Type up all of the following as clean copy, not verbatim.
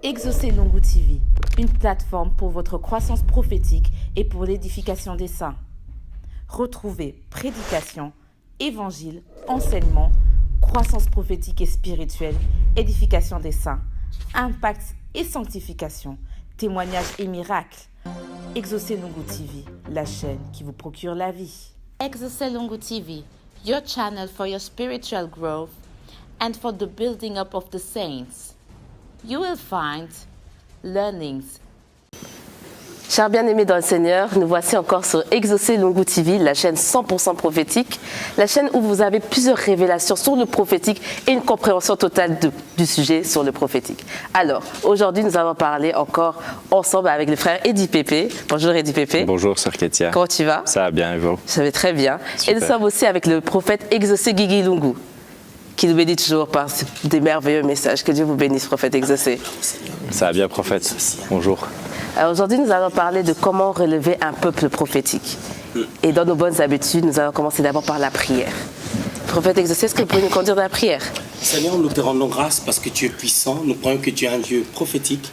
Exaucez Lungu TV, une plateforme pour votre croissance prophétique et pour l'édification des saints. Retrouvez prédication, évangile, enseignement, croissance prophétique et spirituelle, édification des saints, impact et sanctification, témoignages et miracles. Exaucez Lungu TV, la chaîne qui vous procure la vie. Exaucez Lungu TV, your channel for your spiritual growth and for the building up of the saints. You will find learnings. Chers bien-aimés dans le Seigneur, nous voici encore sur Exaucez Lungu TV, la chaîne 100% prophétique, la chaîne où vous avez plusieurs révélations sur le prophétique et une compréhension totale du sujet sur le prophétique. Alors, aujourd'hui, nous allons parler encore ensemble avec le frère Eddie Pépé. Bonjour Eddie Pépé. Bonjour Sœur Ketia. Comment tu vas? Ça va bien et vous? Ça va très bien. Super. Et nous sommes aussi avec le prophète Exaucé Guigui Lungu, qui nous bénit toujours par des merveilleux messages. Que Dieu vous bénisse, prophète Exaucé. Ça va bien, prophète? Bonjour. Alors aujourd'hui, nous allons parler de comment relever un peuple prophétique. Et dans nos bonnes habitudes, nous allons commencer d'abord par la prière. Prophète Exaucé, est-ce que vous pouvez nous conduire dans la prière? Seigneur, nous te rendons grâce parce que tu es puissant. Nous croyons que tu es un Dieu prophétique,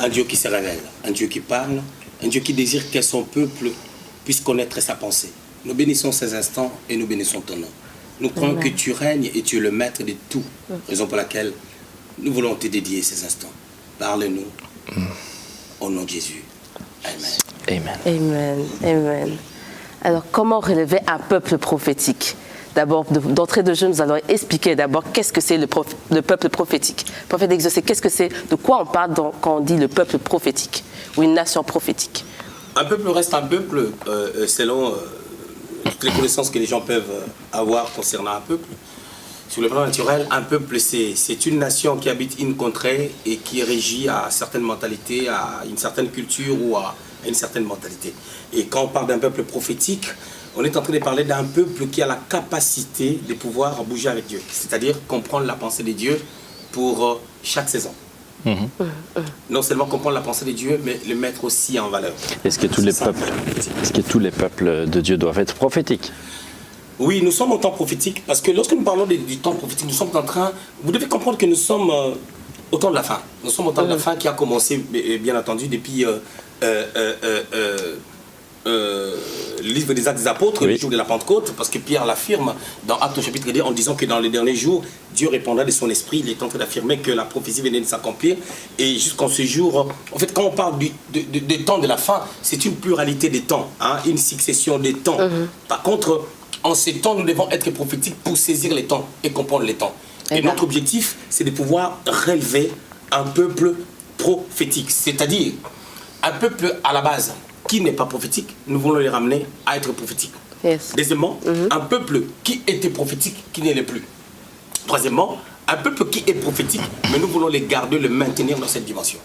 un Dieu qui se révèle, un Dieu qui parle, un Dieu qui désire que son peuple puisse connaître sa pensée. Nous bénissons ces instants et nous bénissons ton nom. Nous croyons que tu règnes et tu es le maître de tout, raison pour laquelle nous voulons te dédier ces instants. Parle-nous. Au nom de Jésus. Amen. Amen. Amen. Amen. Alors, comment relever un peuple prophétique? D'abord, d'entrée de jeu, nous allons expliquer d'abord qu'est-ce que c'est le peuple prophétique. Prophète Exaucé, qu'est-ce que c'est? De quoi on parle quand on dit le peuple prophétique ou une nation prophétique? Un peuple reste un peuple selon toutes les connaissances que les gens peuvent avoir concernant un peuple. Sur le plan naturel, un peuple, c'est une nation qui habite une contrée et qui est régie à certaines mentalités, à une certaine culture ou à une certaine mentalité. Et quand on parle d'un peuple prophétique, on est en train de parler d'un peuple qui a la capacité de pouvoir bouger avec Dieu. C'est-à-dire comprendre la pensée de Dieu pour chaque saison. Non seulement comprendre la pensée de Dieu, mais le mettre aussi en valeur. Est-ce que tous les peuples de Dieu doivent être prophétiques? Oui, nous sommes au temps prophétique, parce que lorsque nous parlons du temps prophétique, nous sommes en train... Vous devez comprendre que nous sommes au temps de la fin. Nous sommes au temps de la fin qui a commencé, bien entendu, depuis le livre des Actes des Apôtres, le jour de la Pentecôte, parce que Pierre l'affirme dans Actes au chapitre 2, en disant que dans les derniers jours, Dieu répondra de son esprit. Il est en train d'affirmer que la prophétie venait de s'accomplir. Et jusqu'en ce jour, en fait, quand on parle du temps de la fin, c'est une pluralité de temps, hein, une succession de temps. Par contre... En ces temps, nous devons être prophétiques pour saisir les temps et comprendre les temps. Et notre objectif, c'est de pouvoir relever un peuple prophétique. C'est-à-dire, un peuple à la base qui n'est pas prophétique, nous voulons les ramener à être prophétiques. Yes. Deuxièmement, un peuple qui était prophétique, qui ne l'est plus. Troisièmement, un peuple qui est prophétique, mais nous voulons les garder, le maintenir dans cette dimension.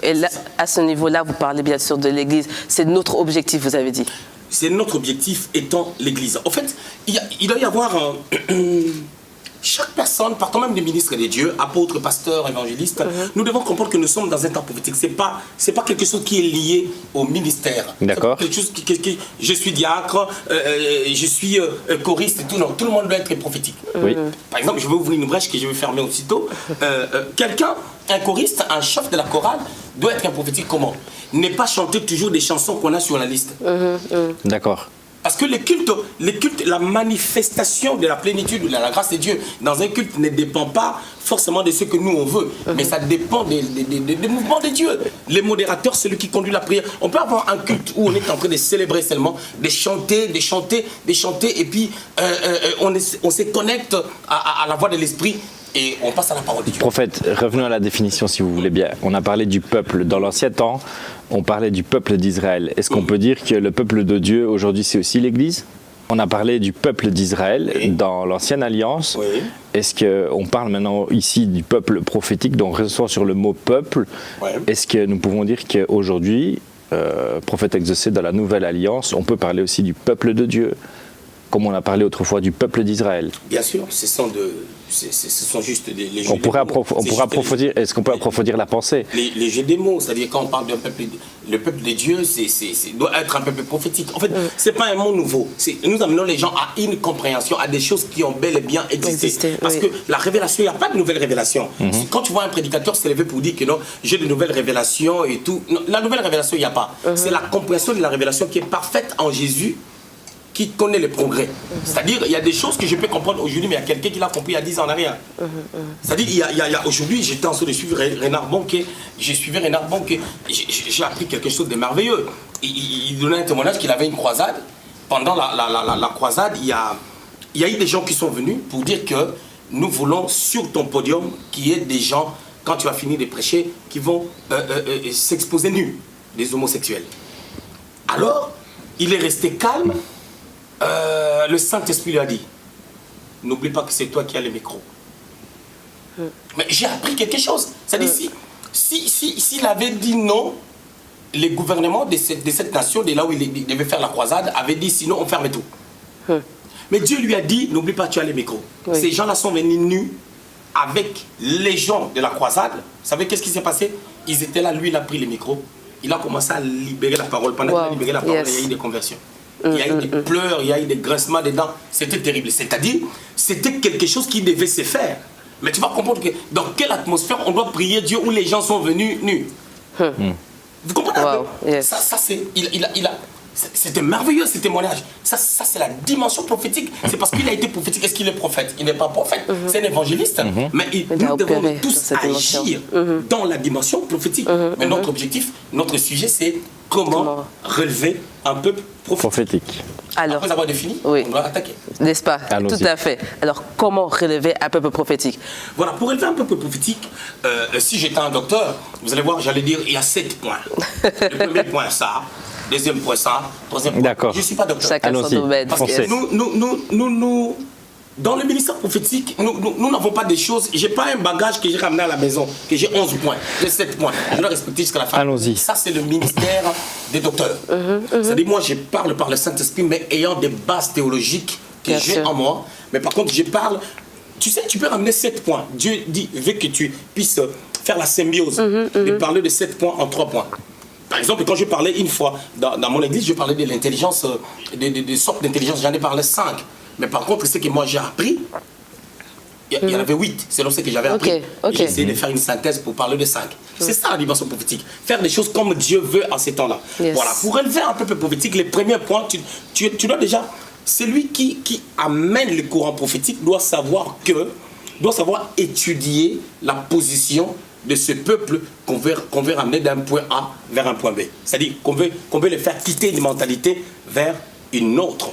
Et là, à ce niveau-là, vous parlez bien sûr de l'Église. C'est notre objectif, vous avez dit. C'est notre objectif étant l'Église. En fait, il doit y avoir chaque personne, partant même des ministres de Dieu, apôtres, pasteurs, évangélistes, nous devons comprendre que nous sommes dans un temps prophétique. C'est pas quelque chose qui est lié au ministère. D'accord. Quelque chose je suis diacre, je suis choriste et tout. Non, tout le monde doit être prophétique. Oui. Par exemple, je vais ouvrir une brèche que je vais fermer aussitôt. Un choriste, un chef de la chorale, doit être un prophétique comment? Ne pas chanter toujours des chansons qu'on a sur la liste. D'accord. Parce que les cultes, la manifestation de la plénitude de la grâce de Dieu dans un culte ne dépend pas forcément de ce que nous on veut, mais ça dépend des mouvements de Dieu. Les modérateurs, c'est celui qui conduit la prière. On peut avoir un culte où on est en train de célébrer seulement, de chanter, et puis on se connecte à la voix de l'esprit. Et on passe à la parole de Dieu. Prophète, revenons à la définition si vous voulez bien. On a parlé du peuple. Dans l'ancien temps, on parlait du peuple d'Israël. Est-ce qu'on peut dire que le peuple de Dieu aujourd'hui c'est aussi l'Église? On a parlé du peuple d'Israël dans l'ancienne alliance. Oui. Est-ce qu'on parle maintenant ici du peuple prophétique, donc restons sur le mot peuple? Est-ce que nous pouvons dire qu'aujourd'hui, prophète Exaucé, dans la nouvelle alliance, on peut parler aussi du peuple de Dieu? comme on a parlé autrefois du peuple d'Israël. Bien sûr, ce sont juste les jeux On pourrait des mots. approfondir, est-ce qu'on peut approfondir la pensée? Les jeux des mots, c'est-à-dire quand on parle d'un peuple, le peuple de Dieu, doit être un peuple prophétique. En fait, c'est pas un mot nouveau. Nous amenons les gens à une compréhension, à des choses qui ont bel et bien existé. Parce que la révélation, il n'y a pas de nouvelle révélation. Quand tu vois un prédicateur s'élever pour dire que non, j'ai de nouvelles révélations et tout, non, la nouvelle révélation, il n'y a pas. C'est la compréhension de la révélation qui est parfaite en Jésus, qui connaît les progrès. C'est-à-dire, il y a des choses que je peux comprendre aujourd'hui, mais il y a quelqu'un qui l'a compris il y a 10 ans en arrière. C'est-à-dire, il y a aujourd'hui, j'étais en train de suivre Renard Bonquet, j'ai appris quelque chose de merveilleux. Il donnait un témoignage qu'il avait une croisade. Pendant la croisade, il y a eu des gens qui sont venus pour dire que nous voulons sur ton podium qu'il y ait des gens, quand tu as fini de prêcher, qui vont s'exposer nus, des homosexuels. Alors, il est resté calme. Le Saint-Esprit lui a dit, n'oublie pas que c'est toi qui as le micro. Mais j'ai appris quelque chose. C'est-à-dire, s'il avait dit non, les gouvernements de cette nation, de là où il devait faire la croisade, avaient dit sinon on ferme tout. Mais Dieu lui a dit, n'oublie pas que tu as le micro. Ces gens-là sont venus nus avec les gens de la croisade. Vous savez qu'est-ce qui s'est passé? Ils étaient là, lui il a pris le micro, il a commencé à libérer la parole. Pendant qu'il a libéré la parole, il y a eu des conversions. Il y a eu des pleurs, il y a eu des grincements des dents. C'était terrible. C'est-à-dire, c'était quelque chose qui devait se faire. Mais tu vas comprendre que dans quelle atmosphère on doit prier Dieu où les gens sont venus nus. Vous comprenez un peu? Ça c'est... C'était merveilleux ce témoignage. Ça c'est la dimension prophétique. C'est parce qu'il a été prophétique. Est-ce qu'il est prophète? Il n'est pas prophète. C'est un évangéliste. Mais nous devons tous agir dans la dimension prophétique. Mais notre objectif, notre sujet, c'est comment relever un peuple prophétique. Alors, après avoir défini, on doit attaquer. N'est-ce pas? Tout à fait. Alors, comment relever un peuple prophétique? Voilà, pour relever un peuple prophétique, si j'étais un docteur, vous allez voir, j'allais dire, il y a 7 points. Le premier point, ça. Deuxième point, ça. Troisième point. D'accord. Je ne suis pas docteur. Chacun son domaine. Parce que nous, dans le ministère prophétique, nous n'avons pas des choses. Je n'ai pas un bagage que j'ai ramené à la maison, que j'ai 11 points, j'ai 7 points. Je dois respecter jusqu'à la fin. Allons-y. Ça, c'est le ministère des docteurs. C'est-à-dire, moi, je parle par le Saint-Esprit, mais ayant des bases théologiques que j'ai en moi. Mais par contre, je parle. Tu sais, tu peux ramener 7 points. Dieu dit, veut que tu puisses faire la symbiose et parler de 7 points en 3 points. Par exemple, quand je parlais une fois dans mon église, je parlais de l'intelligence, des sortes d'intelligence, j'en ai parlé 5. Mais par contre, ce que moi j'ai appris, il y en avait 8, c'est ce que j'avais appris. J'ai essayé de faire une synthèse pour parler de 5. C'est ça la dimension prophétique. Faire des choses comme Dieu veut en ces temps-là. Voilà, pour élever un peuple prophétique, les premiers points, tu dois déjà... Celui qui amène le courant prophétique doit savoir étudier la position de ce peuple qu'on veut ramener d'un point A vers un point B. C'est-à-dire qu'on veut les faire quitter une mentalité vers une autre.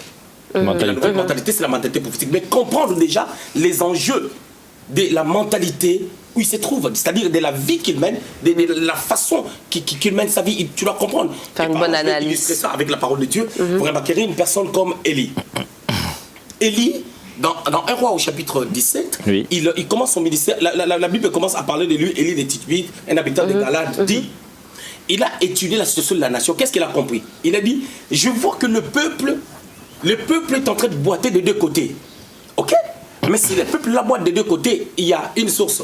La nouvelle mentalité, c'est la mentalité prophétique. Mais comprendre déjà les enjeux de la mentalité où il se trouve, c'est-à-dire de la vie qu'il mène, de la façon qu'il mène sa vie, tu dois comprendre. Faire une bonne analyse. Illustrer ça avec la parole de Dieu. Vous remarquerez une personne comme Élie. Élie, dans 1 Roi au chapitre 17, il commence son ministère. La Bible commence à parler de lui, Élie de Tishbite, un habitant de Galade, dit. Il a étudié la situation de la nation. Qu'est-ce qu'il a compris? Il a dit, je vois que le peuple est en train de boiter de 2 côtés. Ok? Mais si le peuple la boite de 2 côtés, il y a une source.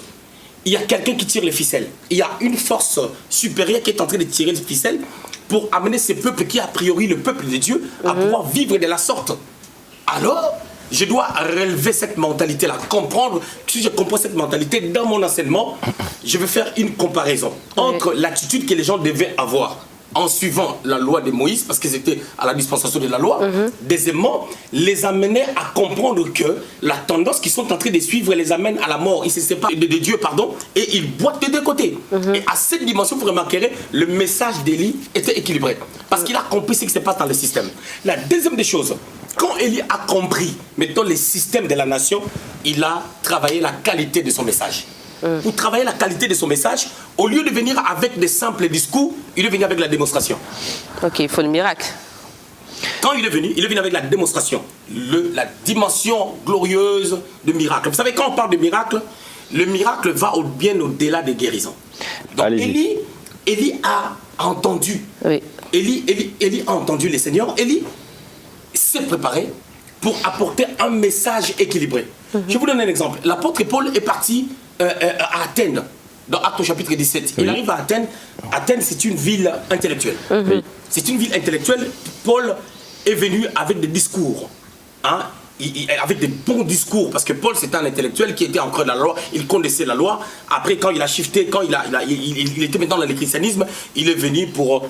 Il y a quelqu'un qui tire les ficelles. Il y a une force supérieure qui est en train de tirer les ficelles pour amener ce peuple qui est a priori le peuple de Dieu à pouvoir vivre de la sorte. Alors, je dois relever cette mentalité-là, comprendre. Si je comprends cette mentalité dans mon enseignement, je vais faire une comparaison entre l'attitude que les gens devaient avoir en suivant la loi de Moïse, parce que c'était à la dispensation de la loi. Deuxièmement, les amener à comprendre que la tendance qu'ils sont en train de suivre les amène à la mort. Ils se séparent de Dieu, et ils boitent de 2 côtés. Et à cette dimension, vous remarquerez, le message d'Élie était équilibré. Parce qu'il a compris ce qui se passe dans le système. La deuxième des choses, quand Élie a compris, mettons, les systèmes de la nation, il a travaillé la qualité de son message. Pour travailler la qualité de son message, au lieu de venir avec des simples discours, il est venu avec la démonstration. Ok, il faut le miracle. Quand il est venu avec la démonstration, la dimension glorieuse de miracle. Vous savez, quand on parle de miracle, le miracle va bien au-delà des guérisons. Donc Élie a entendu. Élie a entendu les seigneurs. Élie s'est préparé. pour apporter un message équilibré. Je vous donne un exemple. L'apôtre Paul est parti à Athènes, dans Actes au chapitre 17. Il arrive à Athènes. Athènes, c'est une ville intellectuelle. C'est une ville intellectuelle. Paul est venu avec des discours. Hein, avec des bons discours, parce que Paul c'était un intellectuel qui était en creux de la loi, il connaissait la loi. Après, quand il a shifté, quand il était maintenant dans le christianisme, il est venu pour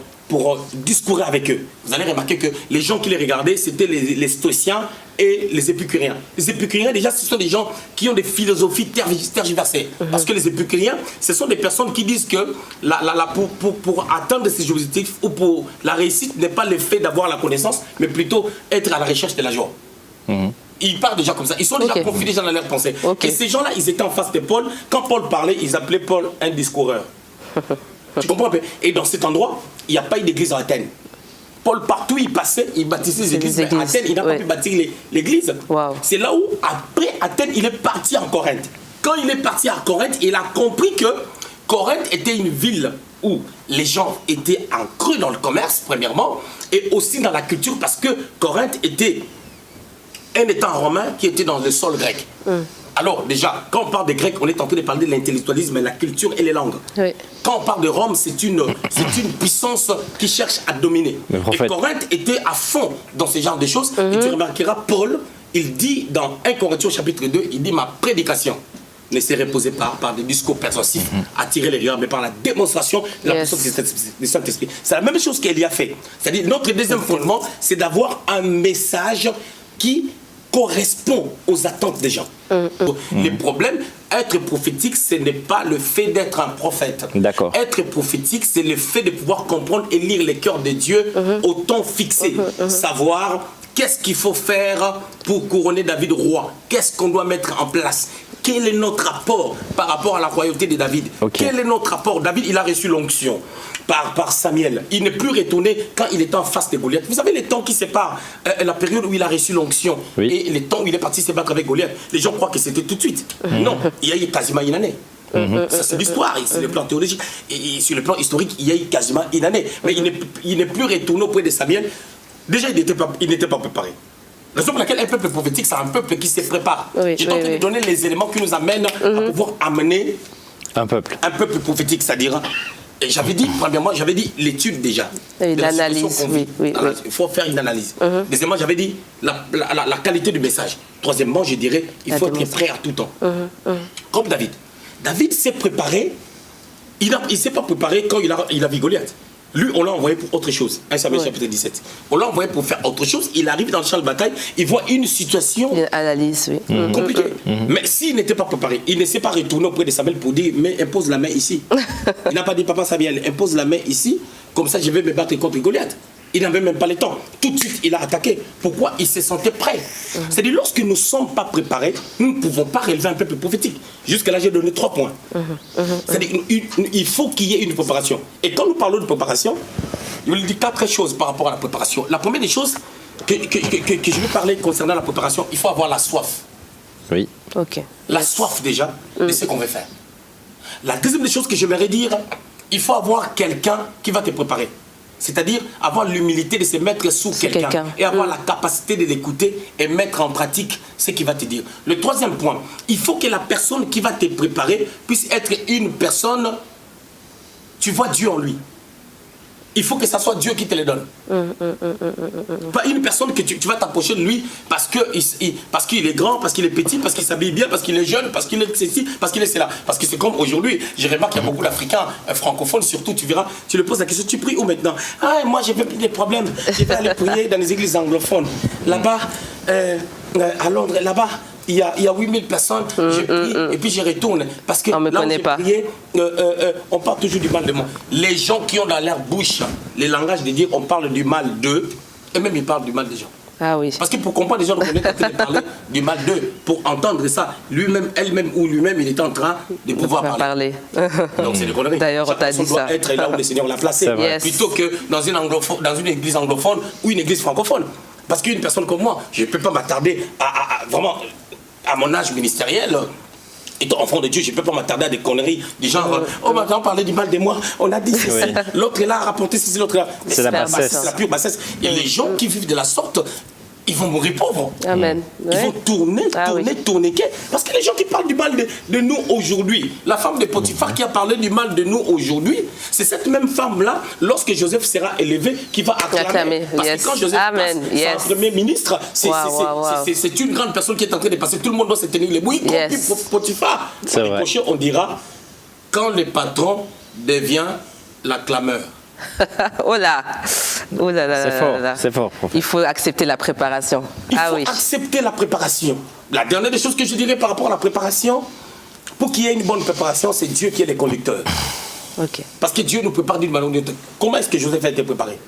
discourir avec eux. Vous allez remarquer que les gens qui les regardaient, c'était les stoïciens et les épicuriens. Les épicuriens, déjà, ce sont des gens qui ont des philosophies tergiversées. Parce que les épicuriens, ce sont des personnes qui disent que pour atteindre ces objectifs ou pour la réussite n'est pas le fait d'avoir la connaissance, mais plutôt être à la recherche de la joie. Ils parlent déjà comme ça. Ils sont déjà confidés dans leurs pensées. Et ces gens-là, ils étaient en face de Paul. Quand Paul parlait, ils appelaient Paul un discoureur. Tu comprends un peu? Et dans cet endroit, il n'y a pas eu d'église en Athènes. Paul, partout il passait, il bâtissait les églises. Mais Athènes, il n'a pas pu bâtir l'église. C'est là où, après Athènes, il est parti en Corinthe. Quand il est parti à Corinthe, il a compris que Corinthe était une ville où les gens étaient en creux dans le commerce, premièrement, et aussi dans la culture, parce que Corinthe était un État romain qui était dans le sol grec. Alors déjà, quand on parle des Grecs, on est en train de parler de l'intellectualisme, la culture et les langues. Quand on parle de Rome, c'est une puissance qui cherche à dominer. Et Corinthe était à fond dans ce genre de choses. Et tu remarqueras, Paul, il dit dans 1 Corinthiens chapitre 2, il dit « Ma prédication ne se reposait pas par des discours persuasifs, attirer les regards, mais par la démonstration de la puissance du Saint-Esprit. » C'est la même chose qu'Élie a fait. C'est-à-dire, notre deuxième fondement, c'est d'avoir un message qui correspond aux attentes des gens. Les problèmes, être prophétique, ce n'est pas le fait d'être un prophète. Être prophétique, c'est le fait de pouvoir comprendre et lire les cœurs de Dieu au temps fixé. Savoir qu'est-ce qu'il faut faire pour couronner David roi. Qu'est-ce qu'on doit mettre en place. Quel est notre rapport par rapport à la royauté de David? Quel est notre rapport? David, il a reçu l'onction par Samuel. Il n'est plus retourné quand il était en face de Goliath. Vous savez les temps qui séparent la période où il a reçu l'onction et les temps où il est parti se battre avec Goliath. Les gens croient que c'était tout de suite. Non, il y a eu quasiment une année. Ça c'est l'histoire, c'est le plan théologique. Et sur le plan historique, il y a eu quasiment une année. Mais il n'est plus retourné auprès de Samuel. Déjà, il n'était pas préparé. La raison pour laquelle un peuple prophétique, c'est un peuple qui se prépare. J'ai tenté de donner les éléments qui nous amènent à pouvoir amener un peuple prophétique, c'est-à-dire, j'avais dit, premièrement, j'avais dit l'étude déjà. L'analyse, il faut faire une analyse. Deuxièmement, j'avais dit la qualité du message. Troisièmement, je dirais, il faut être prêt à tout temps. Comme David. David s'est préparé, il ne s'est pas préparé quand il a vu Goliath. Lui, on l'a envoyé pour autre chose. 1 Samuel chapitre 17. On l'a envoyé pour faire autre chose. Il arrive dans le champ de bataille, il voit une situation compliquée. Mais s'il n'était pas préparé, il ne s'est pas retourné auprès de Samuel pour dire, mais impose la main ici. Il n'a pas dit, papa Samuel, impose la main ici, comme ça je vais me battre contre Goliath. Il n'avait même pas le temps. Tout de suite, il a attaqué. Pourquoi? Il se sentait prêt. C'est-à-dire, lorsque nous ne sommes pas préparés, nous ne pouvons pas relever un peuple prophétique. Jusqu'à là, j'ai donné 3 points. C'est-à-dire, il faut qu'il y ait une préparation. Et quand nous parlons de préparation, je vous dis 4 choses par rapport à la préparation. La première des choses que je vais parler concernant la préparation, il faut avoir la soif. La soif, déjà, de ce qu'on veut faire. La deuxième des choses que j'aimerais dire, il faut avoir quelqu'un qui va te préparer. C'est-à-dire avoir l'humilité de se mettre sous quelqu'un et avoir la capacité de l'écouter et mettre en pratique ce qu'il va te dire. Le troisième point, il faut que la personne qui va te préparer puisse être une personne, tu vois Dieu en lui. Il faut que ça soit Dieu qui te le donne. Pas une personne que tu vas t'approcher de lui parce qu'il est grand, parce qu'il est petit, parce qu'il s'habille bien, parce qu'il est jeune, parce qu'il est ceci, parce qu'il est cela. Parce que c'est comme aujourd'hui, je remarque qu'il y a beaucoup d'Africains francophones, surtout, tu verras, tu le poses la question, tu pries où maintenant? Ah, moi j'ai des problèmes, je vais aller prier dans les églises anglophones. Là-bas, à Londres, là-bas, il y a 8000 personnes, je prie et puis je retourne. Parce que là où j'ai prié, on parle toujours du mal de moi. Les gens qui ont dans leur bouche les langages de Dieu, on parle du mal d'eux, et même ils parlent du mal des gens. Parce que pour comprendre les gens, on est en train de parler du mal d'eux. Pour entendre ça, lui-même, elle-même ou lui-même, il est en train de pouvoir parler. Donc c'est des conneries. D'ailleurs, on t'a dit ça. Doit être là où le Seigneur l'a placé, plutôt que dans une église anglophone ou une église francophone. Parce qu'une personne comme moi, je ne peux pas m'attarder vraiment à mon âge ministériel, étant enfant de Dieu, je ne peux pas m'attarder à des conneries du genre oh maintenant on parlait du mal de moi, on a dit ceci, l'autre est là à rapporter ceci, l'autre est là. C'est la bassesse. C'est la pure bassesse. Et les gens qui vivent de la sorte, ils vont mourir pauvres. Amen. Ils vont tourner. Parce que les gens qui parlent du mal de nous aujourd'hui, la femme de Potiphar qui a parlé du mal de nous aujourd'hui, c'est cette même femme-là, lorsque Joseph sera élevé, qui va acclamer. Parce que quand Joseph passe en premier ministre, c'est une grande personne qui est en train de passer. Tout le monde doit se tenir les bouts, y compris Potiphar. L'année prochaine, on dira, quand le patron devient la clameur. Oh là c'est fort, prophète. Il faut accepter la préparation. Il faut accepter la préparation. La dernière des choses que je dirais par rapport à la préparation, pour qu'il y ait une bonne préparation, c'est Dieu qui est le conducteur. Okay. Parce que Dieu nous prépare d'une manière ou d'une autre. Comment est-ce que Joseph a été préparé?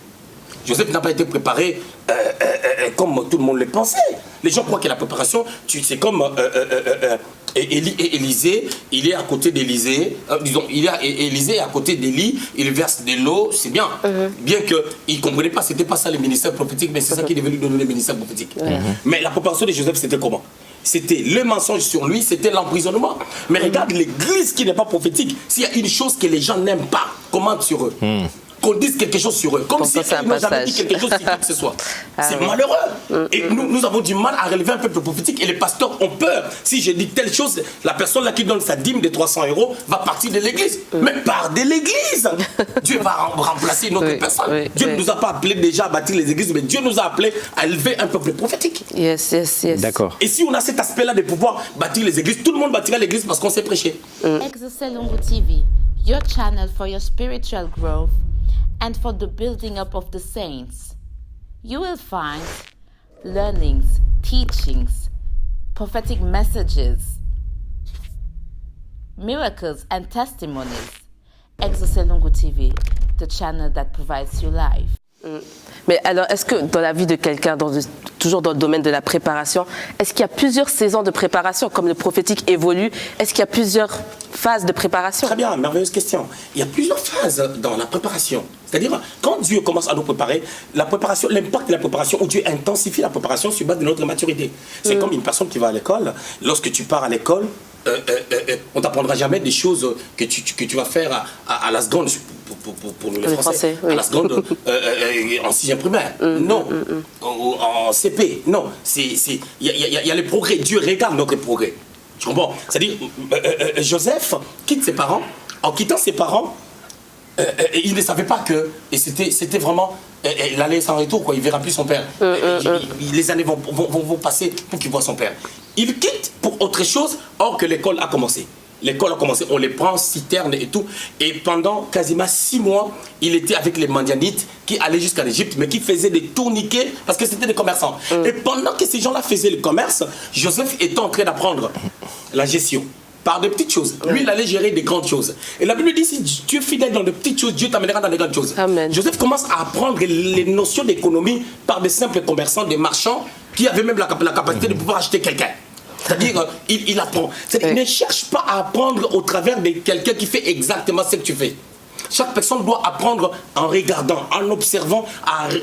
Joseph n'a pas été préparé comme tout le monde le pensait. Les gens croient que la préparation, c'est comme Élisée, il est à côté d'Élisée, disons, Élisée est à côté d'Élie, il verse de l'eau, c'est bien. Bien qu'il ne comprenait pas, c'était pas ça le ministère prophétique, mais c'est ça qui est devenu donner le ministère prophétique. Mais la préparation de Joseph, c'était comment? C'était le mensonge sur lui, c'était l'emprisonnement. Mais regarde l'église qui n'est pas prophétique. S'il y a une chose que les gens n'aiment pas, commente sur eux. Qu'on dise quelque chose sur eux, comme si ils n'ont jamais dit quelque chose sur qui que ce soit. C'est malheureux. Et nous avons du mal à relever un peuple prophétique et les pasteurs ont peur. Si je dis telle chose, la personne là qui donne sa dîme de 300 € va partir de l'église. Mais part de l'église. Dieu va remplacer une autre personne. Dieu ne nous a pas appelés déjà à bâtir les églises, mais Dieu nous a appelés à élever un peuple prophétique. Yes. D'accord. Et si on a cet aspect-là de pouvoir bâtir les églises, tout le monde bâtira l'église parce qu'on sait prêcher. Exaucé Lungu TV, your channel for your spiritual growth and for the building up of the saints. You will find learnings, teachings, prophetic messages, miracles and testimonies. Exaucé Lungu TV, the channel that provides you life. Mais alors, est-ce que dans la vie de quelqu'un, toujours dans le domaine de la préparation, est-ce qu'il y a plusieurs saisons de préparation, comme le prophétique évolue? Est-ce qu'il y a plusieurs phases de préparation? Très bien, merveilleuse question. Il y a plusieurs phases dans la préparation. C'est-à-dire, quand Dieu commence à nous préparer, la préparation, l'impact de la préparation, où Dieu intensifie la préparation sur base de notre maturité. C'est comme une personne qui va à l'école. Lorsque tu pars à l'école, on ne t'apprendra jamais des choses que tu vas faire à la seconde, pour nous les Français, à la seconde, en 6e primaire. Non. En CP. Non. Il y a le progrès. Dieu regarde notre progrès. Tu comprends? C'est-à-dire, Joseph quitte ses parents. En quittant ses parents, il ne savait pas que... Et c'était vraiment... il allait sans retour, quoi. Il ne verra plus son père. Les années vont passer pour qu'il voit son père. Il quitte pour autre chose, or que l'école a commencé. L'école a commencé, on les prend, citernes et tout. Et pendant quasiment 6 mois, il était avec les Madianites qui allaient jusqu'à l'Égypte, mais qui faisaient des tourniquets parce que c'était des commerçants. Et pendant que ces gens-là faisaient le commerce, Joseph était en train d'apprendre la gestion. Par de petites choses. Lui, il allait gérer des grandes choses. Et la Bible dit, si tu es fidèle dans de petites choses, Dieu t'amènera dans des grandes choses. Amen. Joseph commence à apprendre les notions d'économie par des simples commerçants, des marchands, qui avaient même la capacité de pouvoir acheter quelqu'un. C'est-à-dire, il apprend. Il ne cherche pas à apprendre au travers de quelqu'un qui fait exactement ce que tu fais. Chaque personne doit apprendre en regardant, en observant,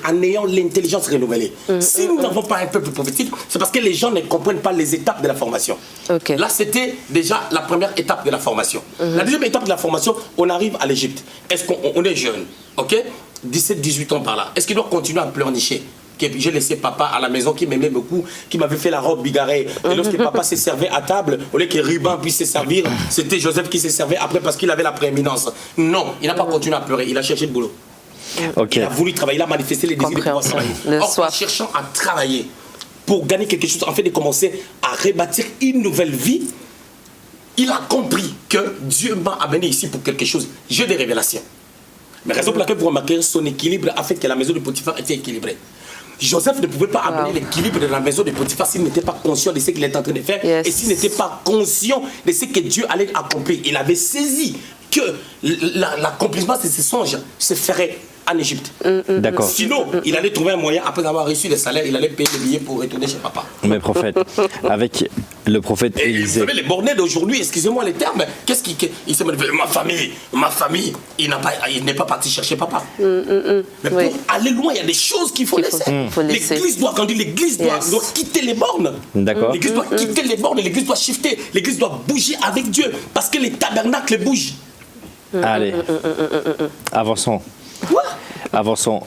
en ayant l'intelligence renouvelée. Si nous n'avons pas un peuple prophétique, c'est parce que les gens ne comprennent pas les étapes de la formation. Là, c'était déjà la première étape de la formation. La deuxième étape de la formation, on arrive à l'Égypte. Est-ce qu'on est jeune, ok? 17-18 ans par là. Est-ce qu'il doit continuer à pleurnicher? J'ai laissé papa à la maison qui m'aimait beaucoup, qui m'avait fait la robe bigarrée. Et lorsque papa s'est servi à table, au lieu que Ruben puisse se servir, c'était Joseph qui s'est servi après parce qu'il avait la prééminence. Non, il n'a pas continué à pleurer, il a cherché le boulot. Il a voulu travailler, il a manifesté les désirs de pouvoir travailler. Or, en cherchant à travailler pour gagner quelque chose, en fait de commencer à rebâtir une nouvelle vie, il a compris que Dieu m'a amené ici pour quelque chose. J'ai des révélations. Mais raison pour laquelle vous remarquez, son équilibre a fait que la maison de Potiphar était équilibrée. Joseph ne pouvait pas amener l'équilibre de la maison de Potiphar s'il n'était pas conscient de ce qu'il était en train de faire et s'il n'était pas conscient de ce que Dieu allait accomplir. Il avait saisi que l'accomplissement de ses songes se ferait en Égypte. D'accord. Sinon, il allait trouver un moyen, après avoir reçu le salaire, il allait payer le billet pour retourner chez papa. Mais prophète, avec le prophète Élisée... Vous savez, les bornés d'aujourd'hui, excusez-moi les termes, qu'est-ce qu'il se dit? Ma famille, il n'est pas parti chercher papa. Mais pour aller loin, il y a des choses qu'il faut laisser. L'église doit grandir, l'église doit quitter les bornes. D'accord. L'église doit quitter les bornes, l'église doit shifter, l'église doit bouger avec Dieu, parce que les tabernacles bougent. Allez, avançons. Avançons.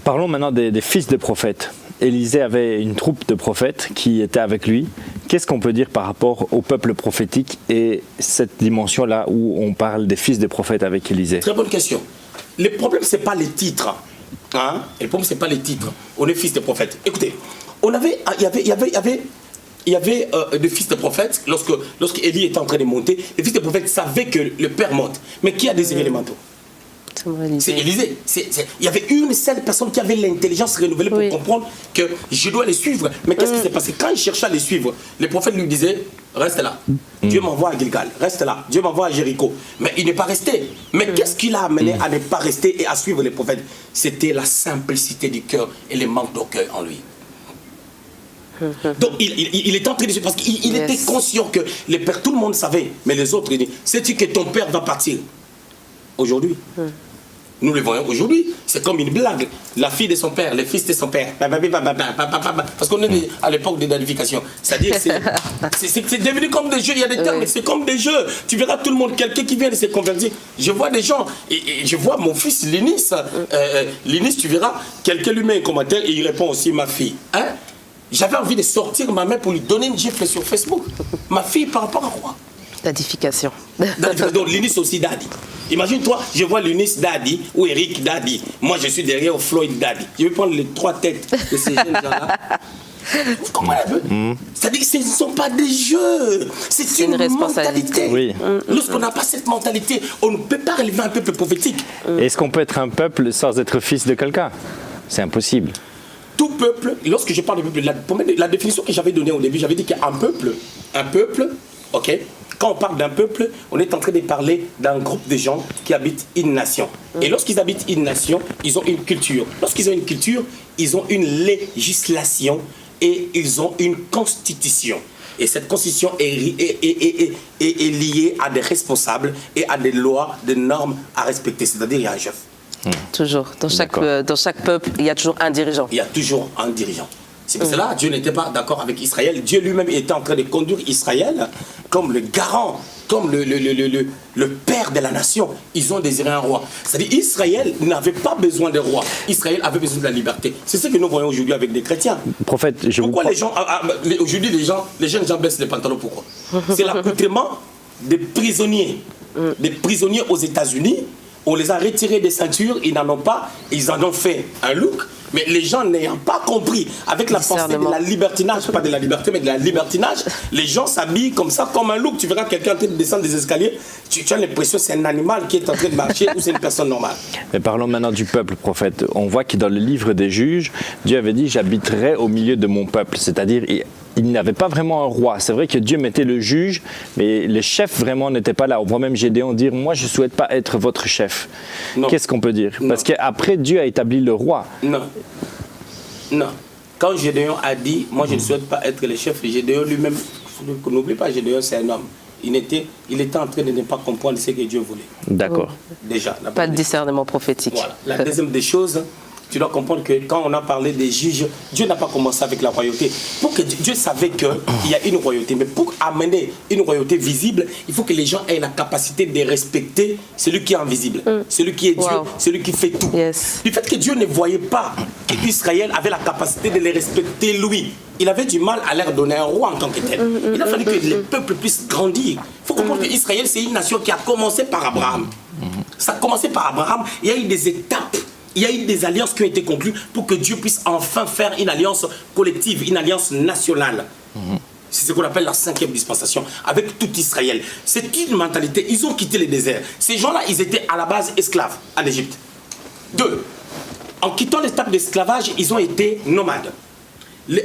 Parlons maintenant des fils de prophètes. Élisée avait une troupe de prophètes qui étaient avec lui. Qu'est-ce qu'on peut dire par rapport au peuple prophétique et cette dimension-là où on parle des fils des prophètes avec Élisée? Très bonne question. Le problème, ce n'est pas les titres. Hein? Le problème, ce n'est pas les titres. On est fils des prophètes. Écoutez, il y avait des fils de prophètes, lorsque Élie était en train de monter, les fils de prophètes savaient que le père monte. Mais qui a désiré les manteaux? C'est Élisée. Il y avait une seule personne qui avait l'intelligence renouvelée pour comprendre que je dois les suivre. Mais qu'est-ce qui s'est passé? Quand il cherchait à les suivre, les prophètes lui disaient, reste là. Dieu m'envoie à Gilgal, reste là. Dieu m'envoie à Jéricho. Mais il n'est pas resté. Mais qu'est-ce qui l'a amené à ne pas rester et à suivre les prophètes? C'était la simplicité du cœur et le manque d'orgueil en lui. Donc il est en train de se... Parce qu'il était conscient que les pères, tout le monde savait, mais les autres, ils disent, sais-tu que ton père va partir? Aujourd'hui. Nous le voyons aujourd'hui, c'est comme une blague. La fille de son père, le fils de son père. Parce qu'on est à l'époque de l'unification. C'est-à-dire c'est devenu comme des jeux. Il y a des termes, mais c'est comme des jeux. Tu verras tout le monde, quelqu'un qui vient de se convertir. Je vois des gens, et je vois mon fils Linis. Linis, tu verras, quelqu'un lui met un commentaire et il répond aussi ma fille. Hein? J'avais envie de sortir ma main pour lui donner une gifle sur Facebook. Ma fille par rapport à quoi? L'édification. Donc Linis aussi Daddy. Imagine-toi, je vois Linis Daddy ou Eric Daddy. Moi, je suis derrière Floyd Daddy. Je vais prendre les 3 têtes de ces jeunes gens-là. Vous comprenez un peu? C'est-à-dire que ce ne sont pas des jeux. C'est une mentalité. Oui. Lorsqu'on n'a pas cette mentalité, on ne peut pas relever un peuple prophétique. Est-ce qu'on peut être un peuple sans être fils de quelqu'un? C'est impossible. Tout peuple, lorsque je parle de peuple, la définition que j'avais donnée au début, j'avais dit qu'un peuple, ok? Quand on parle d'un peuple, on est en train de parler d'un groupe de gens qui habitent une nation. Et lorsqu'ils habitent une nation, ils ont une culture. Lorsqu'ils ont une culture, ils ont une législation et ils ont une constitution. Et cette constitution est liée à des responsables et à des lois, des normes à respecter. C'est-à-dire, il y a un chef. Toujours. Dans chaque peuple, il y a toujours un dirigeant. Il y a toujours un dirigeant. C'est pour cela que Dieu n'était pas d'accord avec Israël. Dieu lui-même était en train de conduire Israël comme le garant, comme le père de la nation. Ils ont désiré un roi. C'est-à-dire Israël n'avait pas besoin de roi. Israël avait besoin de la liberté. C'est ce que nous voyons aujourd'hui avec des chrétiens. Prophète, pourquoi les gens, aujourd'hui les jeunes gens baissent les pantalons? Pourquoi? C'est l'accoutrement des prisonniers. Des prisonniers aux États-Unis. On les a retirés des ceintures, ils n'en ont pas, ils en ont fait un look. Mais les gens n'ayant pas compris, avec la pensée de la libertinage, pas de la liberté, mais de la libertinage, les gens s'habillent comme ça, comme un look. Tu verras quelqu'un en train de descendre des escaliers, tu as l'impression que c'est un animal qui est en train de marcher ou c'est une personne normale. Mais parlons maintenant du peuple, prophète. On voit que dans le livre des juges, Dieu avait dit « J'habiterai au milieu de mon peuple ». C'est-à-dire, il n'avait pas vraiment un roi. C'est vrai que Dieu mettait le juge, mais les chefs vraiment n'étaient pas là. On voit même Gédéon dire « Moi, je ne souhaite pas être votre chef ». Qu'est-ce qu'on peut dire? Parce qu'après, Dieu a établi le roi. Non. Quand Gédéon a dit « Moi, je ne souhaite pas être le chef », Gédéon lui-même, n'oublie pas, Gédéon, c'est un homme. Il était en train de ne pas comprendre ce que Dieu voulait. D'accord. Déjà. Pas de discernement prophétique. Voilà. La deuxième des choses, tu dois comprendre que quand on a parlé des juges, Dieu n'a pas commencé avec la royauté. Pour que Dieu savait qu'il y a une royauté, mais pour amener une royauté visible, il faut que les gens aient la capacité de respecter celui qui est invisible, celui qui est Dieu, celui qui fait tout. Du fait que Dieu ne voyait pas qu'Israël avait la capacité de les respecter lui, il avait du mal à leur donner un roi en tant que tel. Il a fallu que les peuples puissent grandir. Il faut comprendre qu'Israël, c'est une nation qui a commencé par Abraham. Ça a commencé par Abraham, il y a eu des étapes. Il y a eu des alliances qui ont été conclues pour que Dieu puisse enfin faire une alliance collective, une alliance nationale. C'est ce qu'on appelle la 5e dispensation, avec tout Israël. C'est une mentalité, ils ont quitté le désert. Ces gens-là, ils étaient à la base esclaves en Égypte. 2. En quittant l'étape d'esclavage, ils ont été nomades.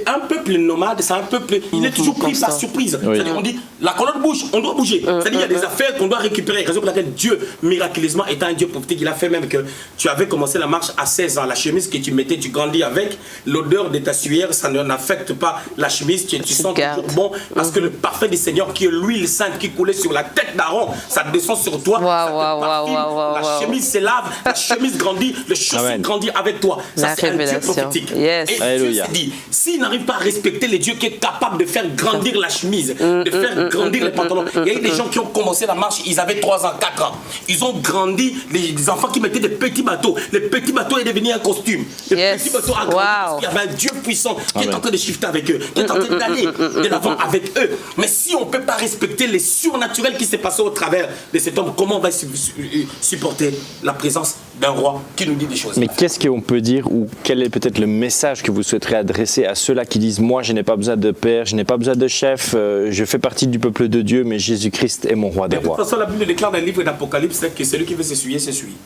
Un peuple nomade, c'est un peuple, il est toujours pris par surprise. C'est-à-dire, on dit, la colonne bouge, on doit bouger. C'est-à-dire, il y a des affaires qu'on doit récupérer. Raison pour laquelle Dieu, miraculeusement, étant un Dieu prophétique, il a fait même que tu avais commencé la marche à 16 ans. La chemise que tu mettais, tu grandis avec. L'odeur de ta sueur, ça n'affecte pas la chemise. Tu sens toujours bon parce que le parfum du Seigneur, qui est l'huile sainte qui coulait sur la tête d'Aaron, ça descend sur toi. La chemise se lave, la chemise grandit, le chaussure grandit avec toi. Ça, c'est un Dieu prophétique. Et Dieu s'est dit, si s'ils n'arrivent pas à respecter les dieux qui est capable de faire grandir la chemise, de faire grandir les pantalons. Il y a eu des gens qui ont commencé la marche, ils avaient 3 ans, 4 ans. Ils ont grandi, des enfants qui mettaient des petits bateaux. Les petits bateaux est devenu un costume. Les petits bateaux a grandi parce qu'il y avait un Dieu puissant qui est en train de shifter avec eux, qui est en train d'aller de l'avant avec eux. Mais si on ne peut pas respecter les surnaturels qui s'est passé au travers de cet homme, comment on va supporter la présence d'un roi qui nous dit des choses? Mais qu'est-ce qu'on peut dire ou quel est peut-être le message que vous souhaiterez adresser à ceux-là qui disent « Moi, je n'ai pas besoin de père, je n'ai pas besoin de chef, je fais partie du peuple de Dieu, mais Jésus-Christ est mon roi des rois. » De toute façon, la Bible déclare dans le livre d'Apocalypse que celui qui veut s'essuyer, s'essuie.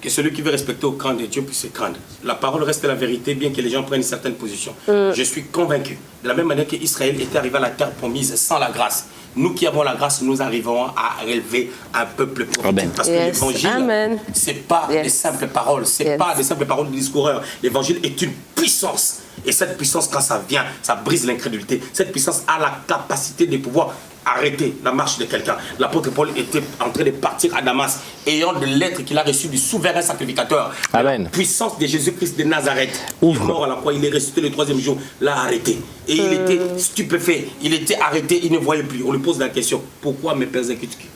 Que celui qui veut respecter au cran de Dieu puisse se craindre. La parole reste la vérité, bien que les gens prennent une certaine position. Je suis convaincu. De la même manière qu'Israël était arrivé à la terre promise sans la grâce, nous qui avons la grâce, nous arrivons à élever un peuple prophétique. Parce que l'évangile, ce n'est pas des simples paroles, ce n'est pas des simples paroles de discoureurs. L'évangile est une puissance. Et cette puissance, quand ça vient, ça brise l'incrédulité. Cette puissance a la capacité de pouvoir arrêter la marche de quelqu'un. L'apôtre Paul était en train de partir à Damas, ayant de l'être qu'il a reçu du souverain sacrificateur. Amen. La puissance de Jésus-Christ de Nazareth. Il est mort à la croix, il est ressuscité le 3e jour, l'a arrêté. Et il était stupéfait, il était arrêté, il ne voyait plus. On lui pose la question, pourquoi me persécutes-tu?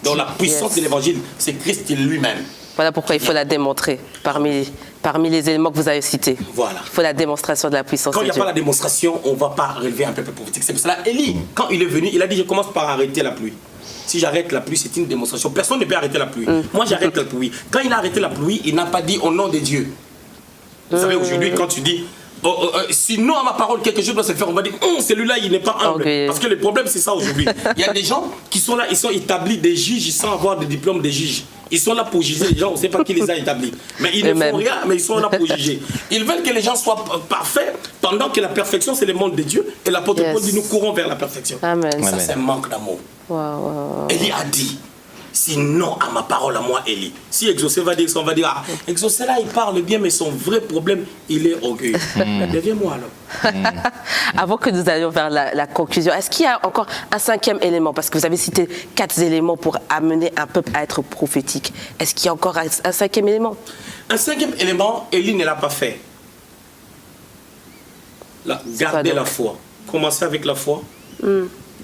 Donc la puissance de l'évangile, c'est Christ lui-même. Voilà pourquoi il faut la démontrer parmi les éléments que vous avez cités. Voilà. Il faut la démonstration de la puissance de Dieu. Quand il n'y a pas la démonstration, on ne va pas relever un peuple prophétique. C'est pour cela, Élie, quand il est venu, il a dit, je commence par arrêter la pluie. Si j'arrête la pluie, c'est une démonstration. Personne ne peut arrêter la pluie. Moi, j'arrête la pluie. Quand il a arrêté la pluie, il n'a pas dit au nom de Dieu. Vous savez, aujourd'hui, quand tu dis, sinon à ma parole, quelque chose doit se faire, on va dire, celui-là, il n'est pas humble. Parce que le problème, c'est ça aujourd'hui. Il y a des gens qui sont là, ils sont établis des juges sans avoir de diplôme de juge. Ils sont là pour juger les gens, on ne sait pas qui les a établis. Mais ils ne font rien, mais ils sont là pour juger. Ils veulent que les gens soient parfaits, pendant que la perfection, c'est le monde de Dieu. Et l'apôtre Paul dit, nous courons vers la perfection. Amen. Ça, c'est un manque d'amour. Élie a dit, sinon à ma parole à moi, Élie. Si exaucé va dire ça, on va dire, exaucé là, il parle bien, mais son vrai problème, il est orgueilleux. Deviens-moi alors. Avant que nous allions vers la conclusion, est-ce qu'il y a encore un 5e élément? Parce que vous avez cité 4 éléments pour amener un peuple à être prophétique. Est-ce qu'il y a encore un 5e élément? Un 5e élément, Élie ne l'a pas fait. Garder la foi. Commencer avec la foi.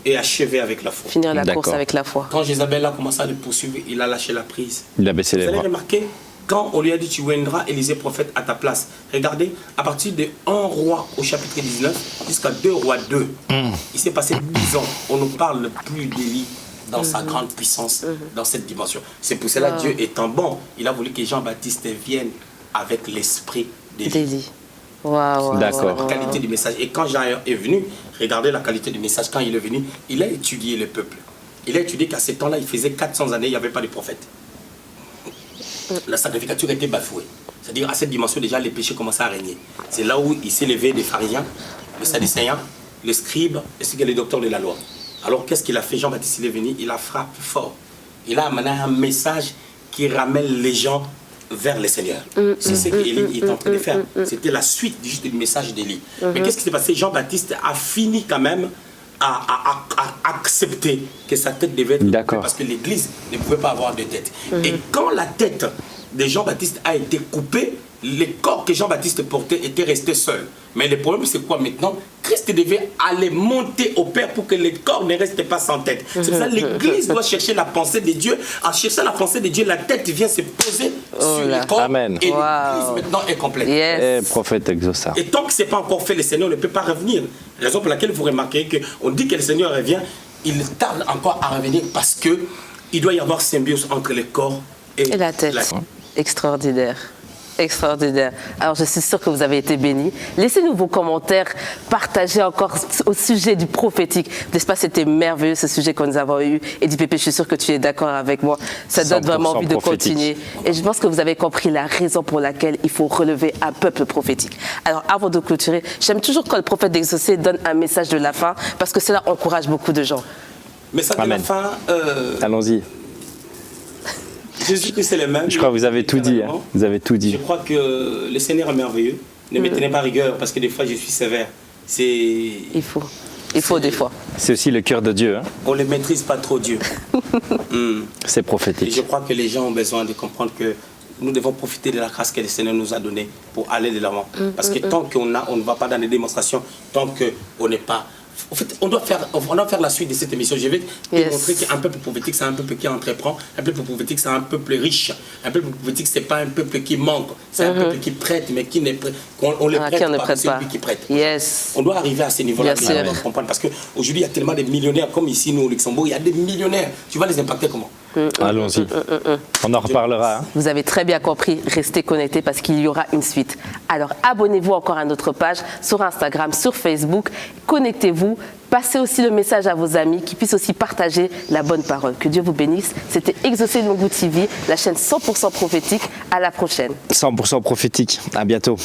Et achever avec la foi. Finir la course avec la foi. Quand Jézabel a commencé à le poursuivre, il a lâché la prise. Il a baissé les bras. Vous avez remarqué, quand on lui a dit tu viendras Élisée prophète à ta place, regardez, à partir de 1 roi au chapitre 19 jusqu'à 2 rois 2, il s'est passé 10 ans. On ne parle plus d'Élie dans sa grande puissance, dans cette dimension. C'est pour cela que Dieu étant bon, il a voulu que Jean-Baptiste vienne avec l'esprit d'Élie. D'accord. La qualité du message. Et quand Jean est venu, regardez la qualité du message. Quand il est venu, il a étudié le peuple. Il a étudié qu'à ce temps-là, il faisait 400 années, il n'y avait pas de prophète. La sacrificature était bafouée. C'est-à-dire, à cette dimension, déjà, les péchés commençaient à régner. C'est là où il s'est levé des pharisiens, les sadducéens, les scribes, et les docteurs de la loi. Alors, qu'est-ce qu'il a fait? Jean-Baptiste, il est venu, il a frappé fort. Il a amené un message qui ramène les gens vers le Seigneur. C'est ce qu'Élie est en train de faire. C'était la suite juste du message d'Élie. Mais qu'est-ce qui s'est passé? Jean-Baptiste a fini quand même à accepter que sa tête devait être coupée parce que l'Église ne pouvait pas avoir de tête. Et quand la tête de Jean-Baptiste a été coupée, les corps que Jean-Baptiste portait étaient restés seuls. Mais le problème, c'est quoi maintenant? Christ devait aller monter au Père pour que les corps ne restent pas sans tête. C'est pour ça que l'Église doit chercher la pensée de Dieu. En cherchant la pensée de Dieu, la tête vient se poser sur le corps. Amen. Et l'Église maintenant est complète. Et prophète exauça. Et tant que ce n'est pas encore fait, le Seigneur ne peut pas revenir. Raison pour laquelle vous remarquez qu'on dit que le Seigneur revient, il tarde encore à revenir parce qu'il doit y avoir symbiose entre le corps et la tête. Extraordinaire. Extraordinaire. Alors, je suis sûre que vous avez été bénis. Laissez-nous vos commentaires, partagez encore au sujet du prophétique. N'est-ce pas, c'était merveilleux ce sujet que nous avons eu. Et du Pépé, je suis sûre que tu es d'accord avec moi. Ça donne vraiment envie de continuer. Et je pense que vous avez compris la raison pour laquelle il faut relever un peuple prophétique. Alors, avant de clôturer, j'aime toujours quand le prophète d'Exaucé donne un message de la fin, parce que cela encourage beaucoup de gens. Message de la fin. Allons-y. Jésus-Christ, c'est le même. Je crois que vous avez tout dit. Hein. Vous avez tout dit. Je crois que le Seigneur est merveilleux. Ne me tenez pas rigueur parce que des fois je suis sévère. Il faut des fois. C'est aussi le cœur de Dieu. Hein. On ne le maîtrise pas trop, Dieu. C'est prophétique. Et je crois que les gens ont besoin de comprendre que nous devons profiter de la grâce que le Seigneur nous a donnée pour aller de l'avant. Parce que tant qu'on ne va pas dans les démonstrations, tant qu'on n'est pas... En fait, on doit faire la suite de cette émission. Je vais te montrer qu'un peuple prophétique, c'est un peuple qui entreprend. Un peuple prophétique, c'est un peuple riche. Un peuple prophétique, c'est pas un peuple qui manque. C'est un peuple qui prête, mais qui ne prête. On le prête pas, c'est lui qui prête. On doit arriver à ce niveau-là. Comprendre. Parce qu'aujourd'hui, il y a tellement de millionnaires, comme ici, nous, au Luxembourg, il y a des millionnaires. Tu vas les impacter comment? Allons-y. On en reparlera. Hein. Vous avez très bien compris. Restez connectés parce qu'il y aura une suite. Alors, abonnez-vous encore à notre page sur Instagram, sur Facebook. Connectez-vous. Passez aussi le message à vos amis qui puissent aussi partager la bonne parole. Que Dieu vous bénisse. C'était Exaucé Lungu TV, la chaîne 100% prophétique. À la prochaine. 100% prophétique. À bientôt.